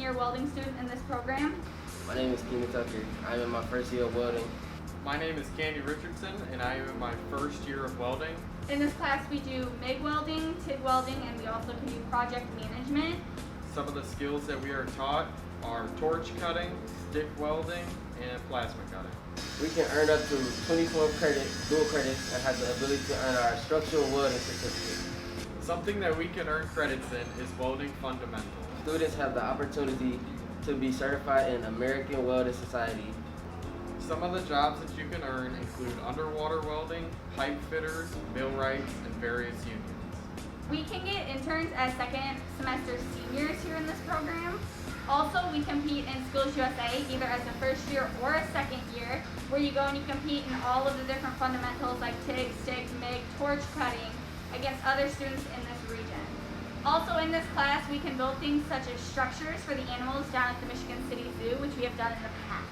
senior welding student in this program. My name is Keenan Tucker. I'm in my first year of welding. My name is Candy Richardson, and I am in my first year of welding. In this class, we do MIG welding, TIG welding, and we also can do project management. Some of the skills that we are taught are torch cutting, stick welding, and plasma cutting. We can earn up to 24 dual credits, and have the ability to earn our structural welding certificate. Something that we can earn credits in is welding fundamentals. Students have the opportunity to be certified in American Welding Society. Some of the jobs that you can earn include underwater welding, pipe fitters, millwrights, and various unions. We can get interns as second semester seniors here in this program. Also, we compete in Skills USA either as a first year or a second year, where you go and you compete in all of the different fundamentals like TIG, stick, MIG, torch cutting against other students in this region. Also in this class, we can build things such as structures for the animals down at the Michigan City Zoo, which we have done in the past.